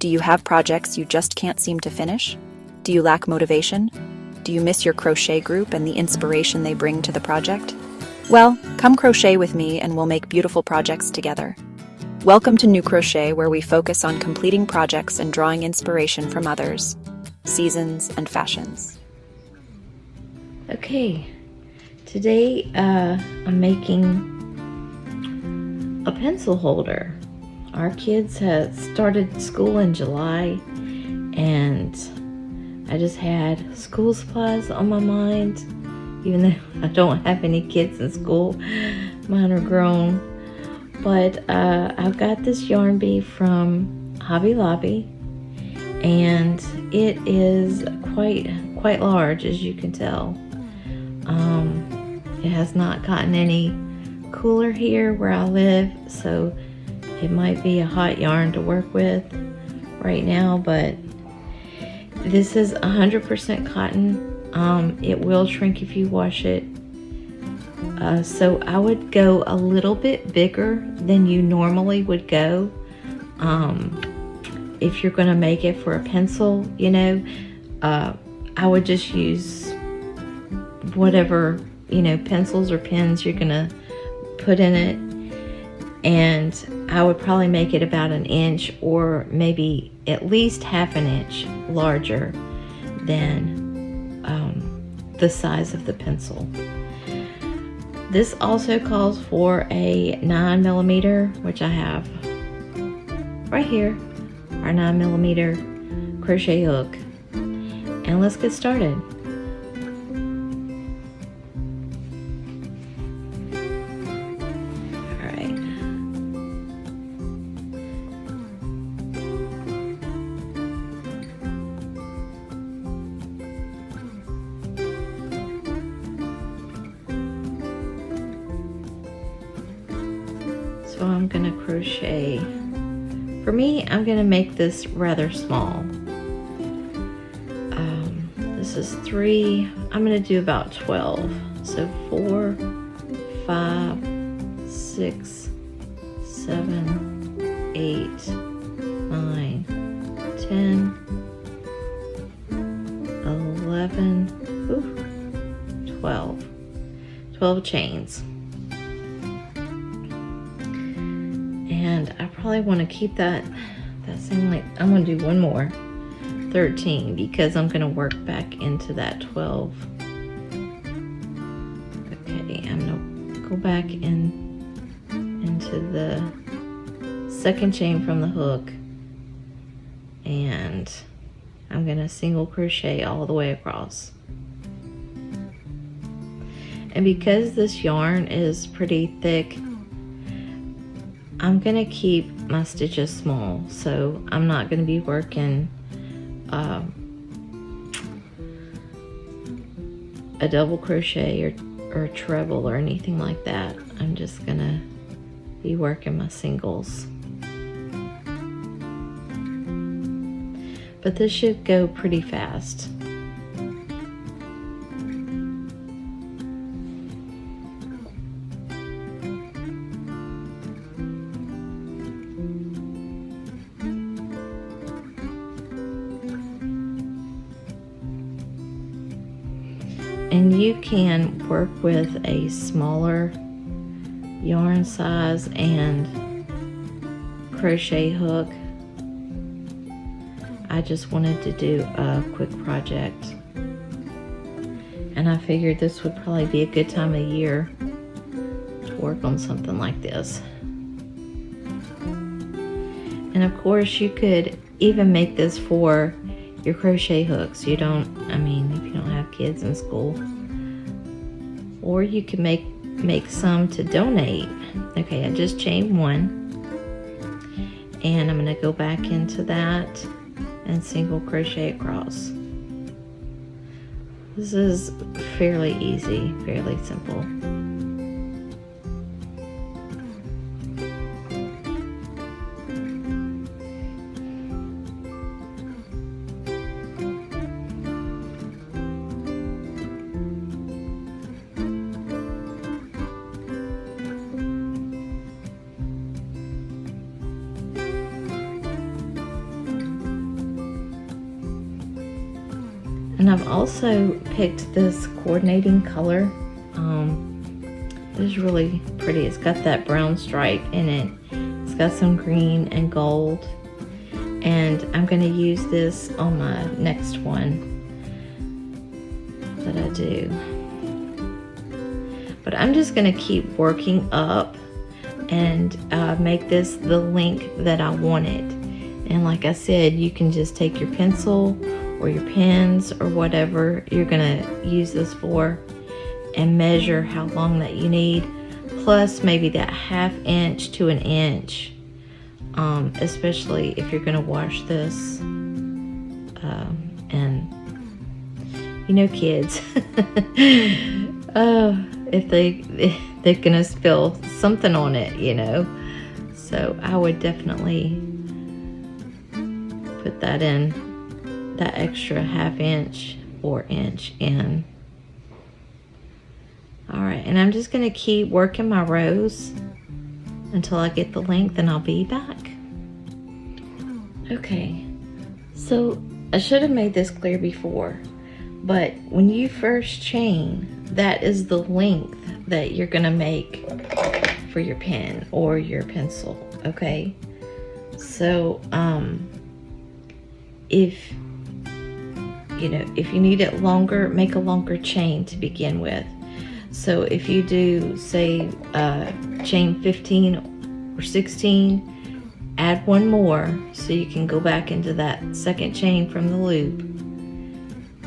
Do you have projects you just can't seem to finish? Do you lack motivation? Do you miss your crochet group and the inspiration they bring to the project? Well, come crochet with me and we'll make beautiful projects together. Welcome to New Crochet, where we focus on completing projects and drawing inspiration from others, seasons, and fashions. Okay, today I'm making a pencil holder. Our kids have started school in July, and I just had school supplies on my mind, even though I don't have any kids in school. Mine are grown. But I've got this yarn bee from Hobby Lobby, and it is quite large, as you can tell. It has not gotten any cooler here where I live, so it might be a hot yarn to work with right now, but this is 100% cotton. It will shrink if you wash it. So I would go a little bit bigger than you normally would go. If you're going to make it for a pencil, you know, I would just use whatever, you know, pencils or pens you're going to put in it. And I would probably make it about an inch or maybe at least half an inch larger than the size of the pencil. This also calls for a 9mm, which I have right here, our 9mm crochet hook. And let's get started. So I'm gonna crochet. For me, I'm gonna make this rather small. This is 3, I'm gonna do about 12. So 4, 5, 6, 7, 8, 9, 10, 11, 12. 12 chains. And I probably want to keep that same length. I'm going to do one more, 13, because I'm going to work back into that 12. Okay, I'm going to go back into the second chain from the hook, and I'm going to single crochet all the way across. And because this yarn is pretty thick, I'm gonna keep my stitches small, so I'm not gonna be working a double crochet or treble or anything like that. I'm just gonna be working my singles. But this should go pretty fast. And you can work with a smaller yarn size and crochet hook. I just wanted to do a quick project, and I figured this would probably be a good time of year to work on something like this. And of course you could even make this for your crochet hooks. You don't, I mean, if you don't have kids in school, or you can make some to donate. Okay, I just chained one, and I'm going to go back into that and single crochet across. This is fairly easy, fairly simple. And I've also picked this coordinating color. It is really pretty. It's got that brown stripe in it. It's got some green and gold. And I'm going to use this on my next one that I do. But I'm just going to keep working up and make this the length that I want it. And like I said, you can just take your pencil or your pens or whatever you're going to use this for and measure how long that you need, plus maybe that 1/2 inch to 1 inch, especially if you're going to wash this. And you know, kids, if they're going to spill something on it, you know. So I would definitely put that in, that extra 1/2 inch or inch in. All right, and I'm just gonna keep working my rows until I get the length, and I'll be back. Okay, so I should have made this clear before, but when you first chain, that is the length that you're gonna make for your pen or your pencil, okay? So, if you need it longer, make a longer chain to begin with. So if you do, say, chain 15 or 16, add one more so you can go back into that second chain from the loop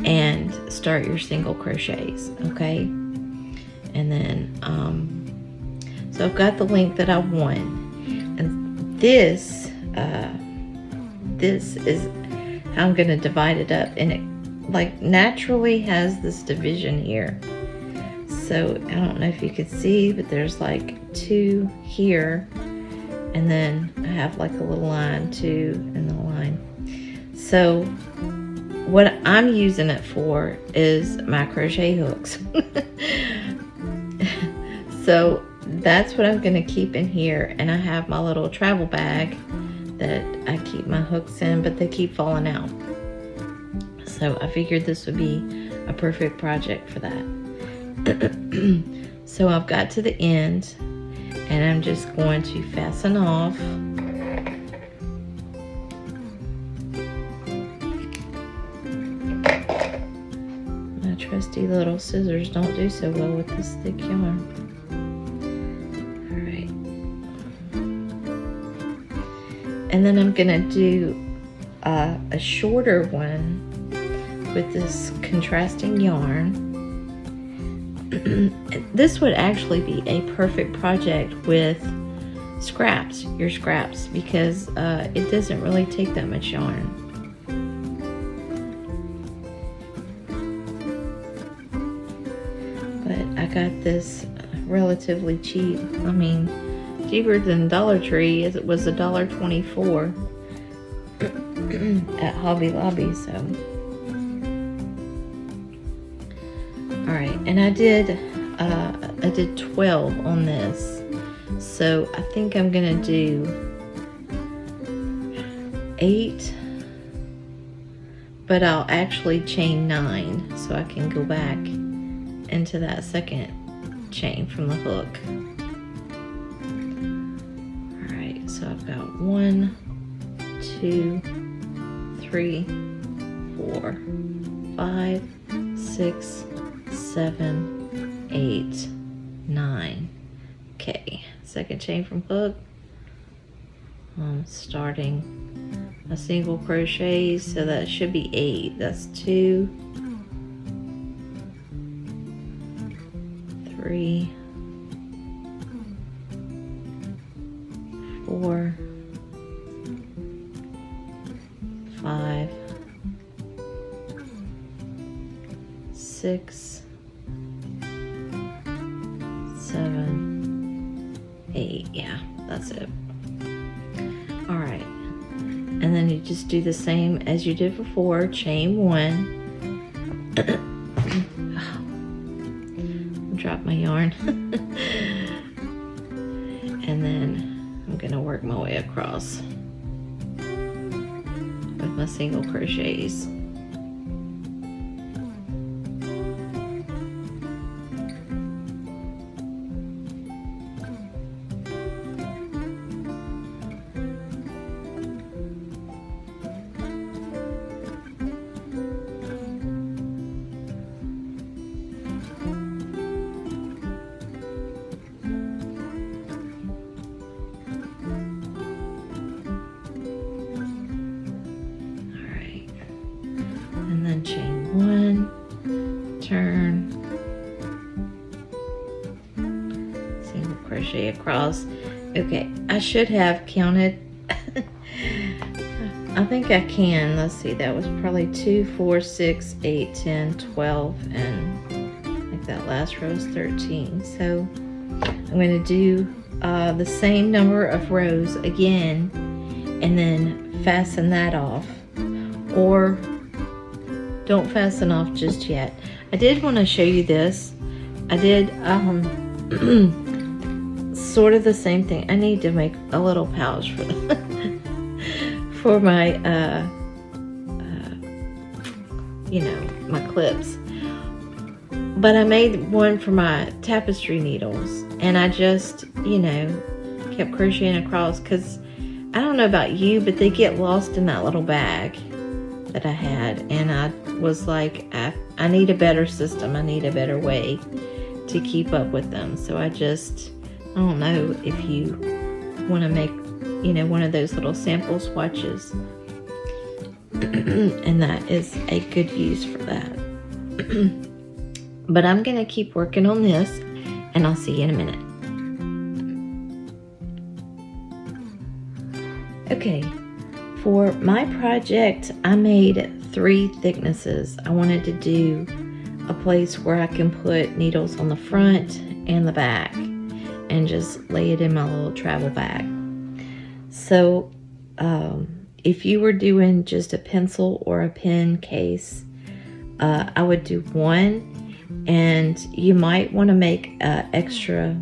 and start your single crochets, okay? And then, so I've got the length that I want. And this is how I'm gonna divide it up. And it like naturally has this division here. So I don't know if you could see, but there's like 2 here, and then I have like a little line, 2 in the line. So what I'm using it for is my crochet hooks. So that's what I'm gonna keep in here, and I have my little travel bag that I keep my hooks in, but they keep falling out. So I figured this would be a perfect project for that. So I've got to the end, and I'm just going to fasten off. My trusty little scissors don't do so well with this thick yarn. All right. And then I'm gonna do a shorter one with this contrasting yarn. This would actually be a perfect project with scraps, your scraps, because it doesn't really take that much yarn. But I got this relatively cheap. I mean, cheaper than Dollar Tree, as it was $1.24 at Hobby Lobby. So all right, and I did 12 on this, so I think I'm gonna do 8, but I'll actually chain 9 so I can go back into that second chain from the hook. All right, so I've got 1, 2, 3, 4, 5, 6, 7, 8, 9. Okay, second chain from hook. I'm starting a single crochet, so that should be 8. That's 2, 3, 4, 5, 6, 7, 8. Yeah, that's it. All right, and then you just do the same as you did before. Chain 1. Drop my yarn. And then I'm gonna work my way across with my single crochets. crochet across. Okay, I should have counted. I think I can. Let's see, that was probably 2, 4, 6, 8, 10, 12, and I think that last row is 13. So I'm going to do the same number of rows again and then fasten that off, or don't fasten off just yet. I did want to show you this. I did sort of the same thing. I need to make a little pouch for for my you know, my clips. But I made one for my tapestry needles, and I just, you know, kept crocheting across, because I don't know about you, but they get lost in that little bag that I had, and I was like, I need a better system. I need a better way to keep up with them. So I don't know if you want to make, you know, one of those little sample swatches. And that is a good use for that. But I'm going to keep working on this, and I'll see you in a minute. Okay, for my project, I made 3 thicknesses. I wanted to do a place where I can put needles on the front and the back and just lay it in my little travel bag. So if you were doing just a pencil or a pen case, I would do 1, and you might want to make extra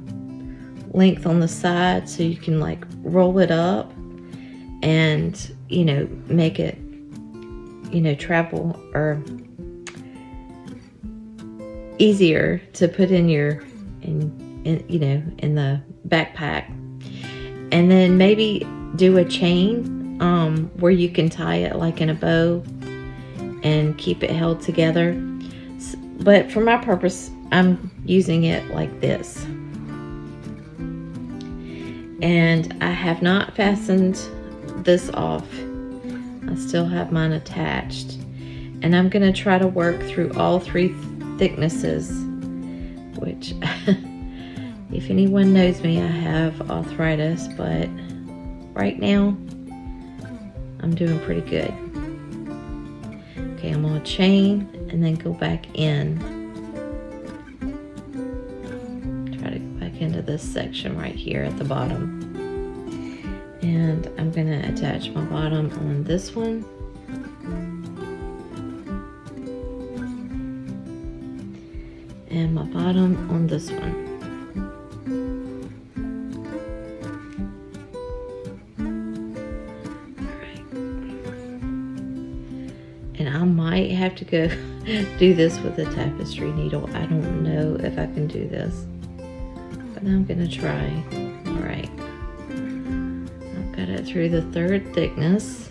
length on the side so you can like roll it up and, you know, make it, you know, travel or easier to put in your, you know, in the backpack. And then maybe do a chain where you can tie it like in a bow and keep it held together. But for my purpose, I'm using it like this. And I have not fastened this off. I still have mine attached. And I'm going to try to work through all 3 thicknesses, which if anyone knows me, I have arthritis, but right now I'm doing pretty good. Okay, I'm going to chain and then go back in. Try to go back into this section right here at the bottom. And I'm going to attach my bottom on this one. And my bottom on this one. And I might have to go do this with a tapestry needle. I don't know if I can do this, but I'm gonna try. All right, I've got it through the 3rd thickness,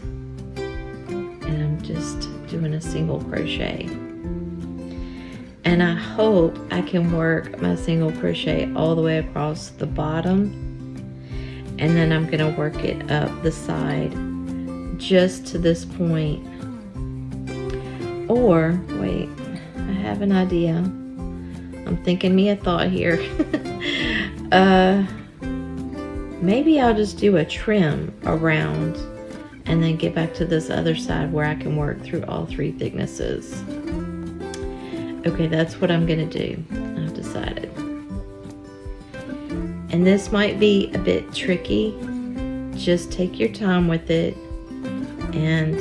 and I'm just doing a single crochet. And I hope I can work my single crochet all the way across the bottom, and then I'm gonna work it up the side just to this point. Or, wait, I have an idea. I'm thinking me a thought here. Maybe I'll just do a trim around and then get back to this other side where I can work through all 3 thicknesses. Okay, that's what I'm gonna do. I've decided. And this might be a bit tricky. Just take your time with it, and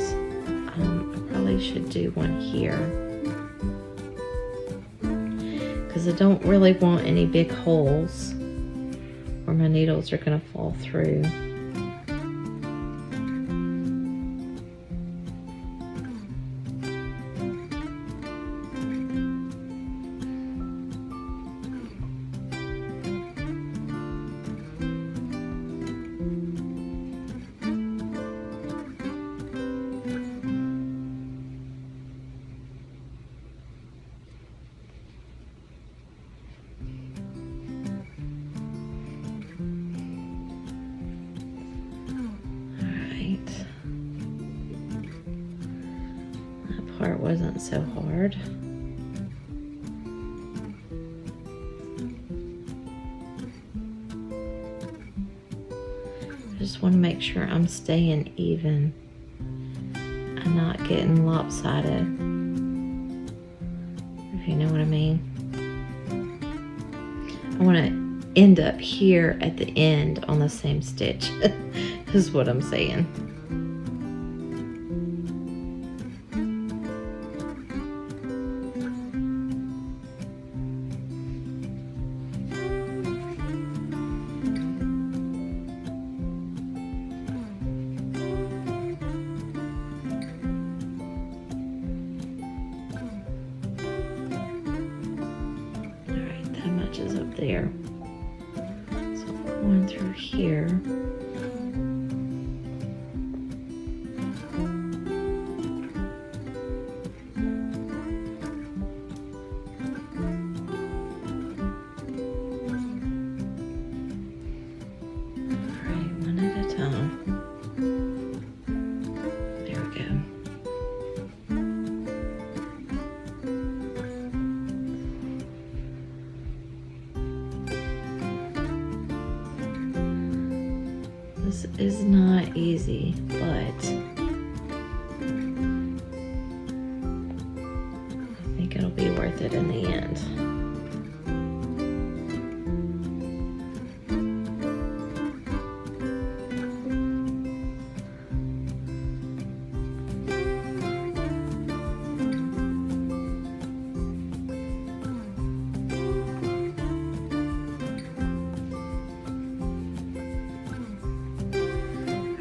should do one here, because I don't really want any big holes where my needles are going to fall through. Part wasn't so hard. want to make sure I'm staying even and not getting lopsided, if you know what I mean. I want to end up here at the end on the same stitch is what I'm saying. Alright, that much is up there. Going through here. Alright, one at a time. There we go. This is not easy, but I think it'll be worth it in the end.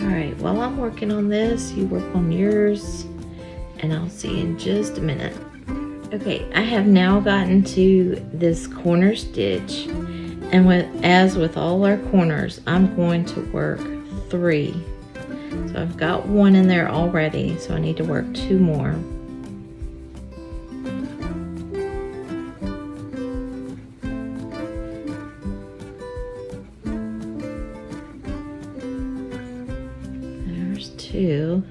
Alright, while I'm working on this, you work on yours, and I'll see you in just a minute. Okay, I have now gotten to this corner stitch, and as with all our corners, I'm going to work 3. So I've got 1 in there already, so I need to work 2 more. There's 2,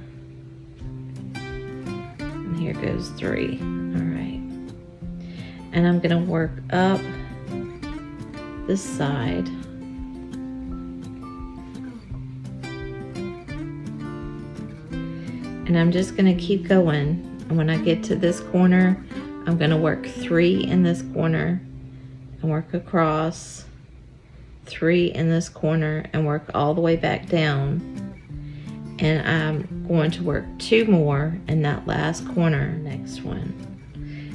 and here goes 3. All right, and I'm gonna work up this side, and I'm just gonna keep going, and when I get to this corner, I'm gonna work 3 in this corner and work across, 3 in this corner and work all the way back down. And I'm going to work 2 more in that last corner, next one.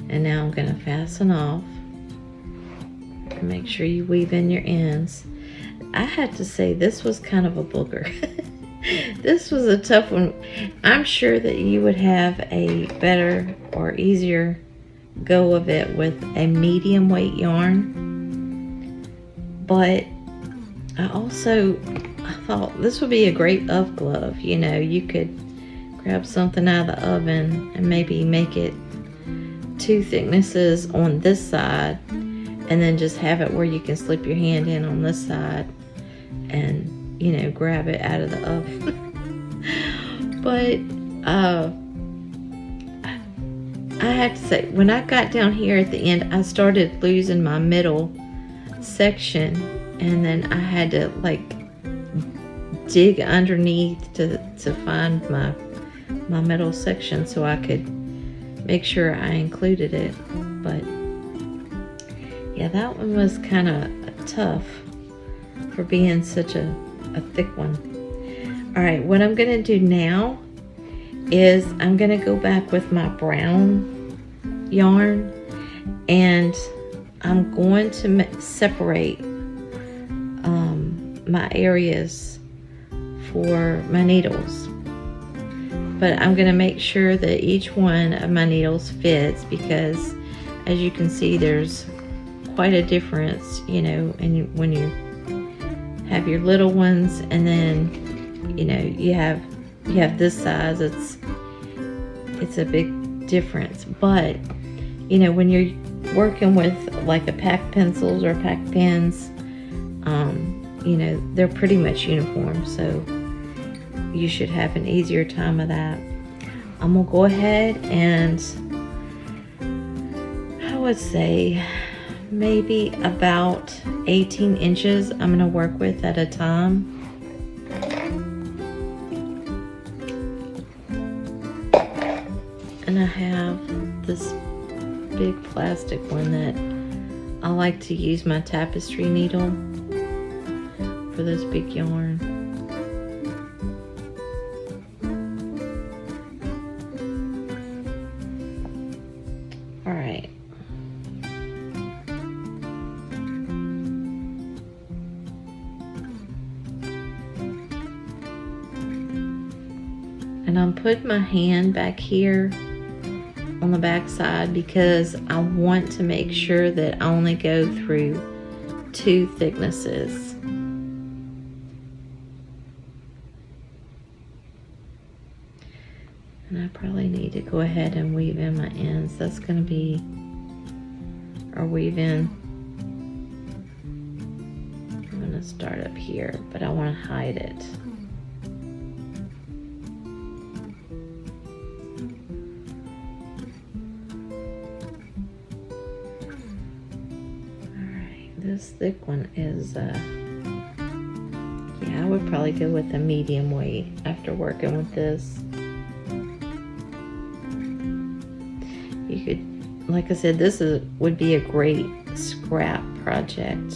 And now I'm going to fasten off and make sure you weave in your ends. I had to say this was kind of a booger. This was a tough one. I'm sure that you would have a better or easier go of it with a medium weight yarn. But I thought this would be a great up glove. You know, you could grab something out of the oven and maybe make it 2 thicknesses on this side, and then just have it where you can slip your hand in on this side and, you know, grab it out of the oven. But I have to say, when I got down here at the end, I started losing my middle section, and then I had to like dig underneath to find my middle section so I could make sure I included it. But yeah, that one was kind of tough for being such a thick one. All right, what I'm gonna do now is I'm gonna go back with my brown yarn, and I'm going to separate my areas for my needles, but I'm going to make sure that each one of my needles fits, because as you can see, there's quite a difference, you know, and when you have your little ones, and then, you know, you have this size, it's a big difference. But you know, when you're working with like a pack pencils or pack pens, you know, they're pretty much uniform, so you should have an easier time of that. I'm gonna go ahead and I would say maybe about 18 inches I'm gonna work with at a time. And I have this big plastic one that I like to use my tapestry needle for this big yarn. All right. And I'm putting my hand back here on the back side because I want to make sure that I only go through 2 thicknesses. And I probably need to go ahead and weave in my ends. That's going to be, or weave in. I'm going to start up here, but I want to hide it. This thick one is, yeah, I would probably go with a medium weight after working with this. You could, like I said, this would be a great scrap project.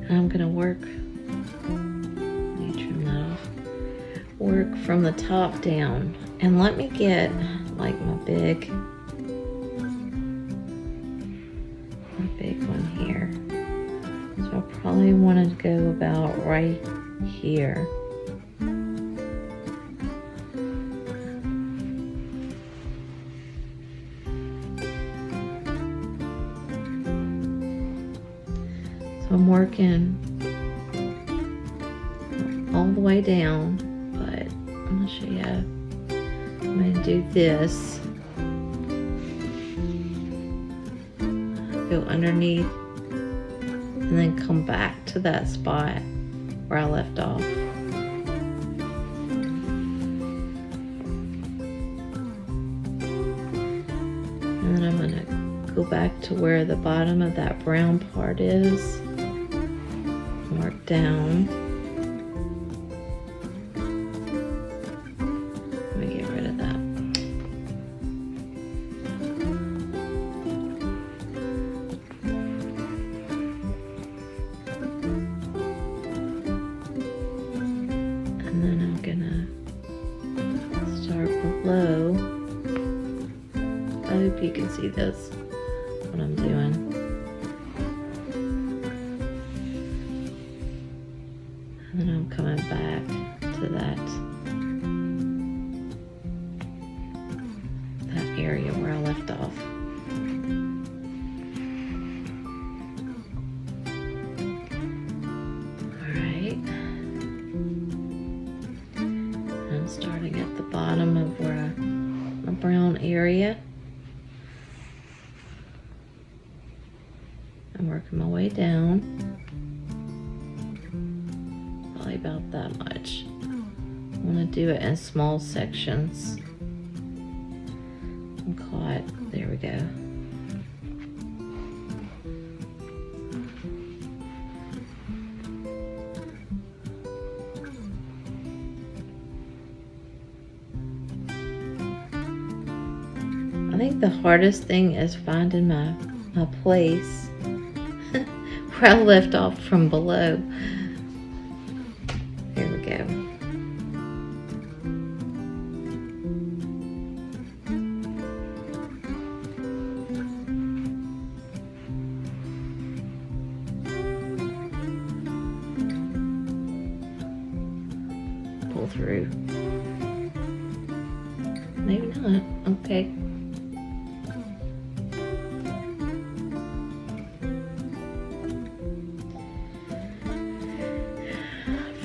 I'm gonna work, let me trim that off, work from the top down, and let me get like my big one here. So I probably want to go about right here. So I'm working all the way down, but I'm gonna show you how I'm gonna do this. Go underneath and then come back to that spot where I left off. And then I'm gonna go back to where the bottom of that brown part is. Work down. Let me get rid of that. And then I'm gonna start below. I hope you can see this, what I'm doing. And then I'm coming back to that area where I left off. Alright. I'm starting at the bottom of where my brown area. I'm working my way down. Probably about that much. I want to do it in small sections. I'm caught. There we go. I think the hardest thing is finding my place where I left off from below. Here we go. Pull through. Maybe not. Okay.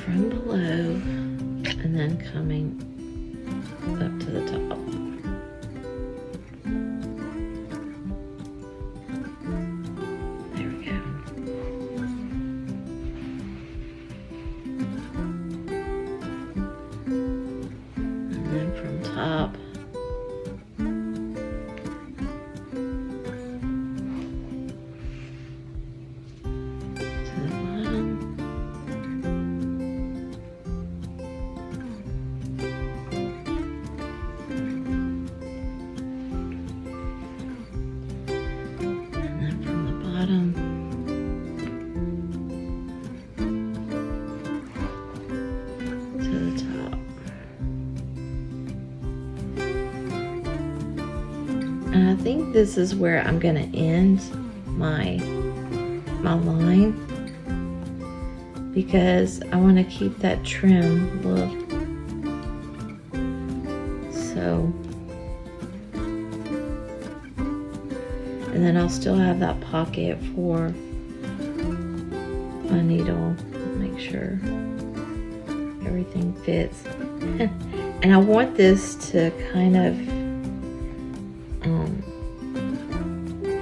From below and then coming up to the top. And I think this is where I'm going to end my line, because I want to keep that trim look. So, and then I'll still have that pocket for my needle. Make sure everything fits. And I want this to kind of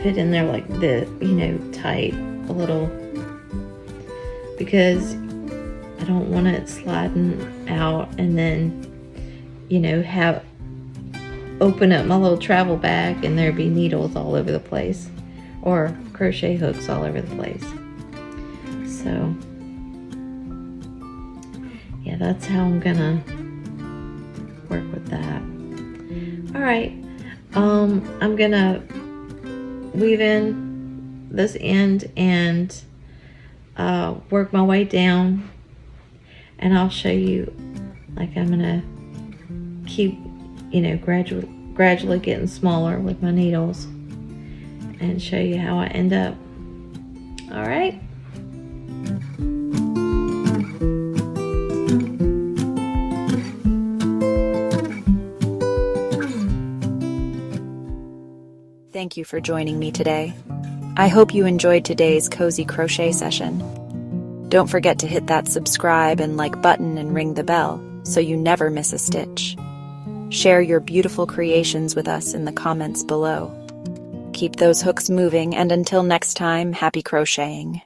fit in there like the, tight a little, because I don't want it sliding out and then, open up my little travel bag and there be needles all over the place, or crochet hooks all over the place. So yeah, that's how I'm gonna work with that. All right, I'm gonna weave in this end and work my way down, and I'll show you, like, I'm gonna keep gradually getting smaller with my needles and show you how I end up. All right. Thank you for joining me today. I hope you enjoyed today's cozy crochet session. Don't forget to hit that subscribe and like button and ring the bell so you never miss a stitch. Share your beautiful creations with us in the comments below. Keep those hooks moving, and until next time, happy crocheting.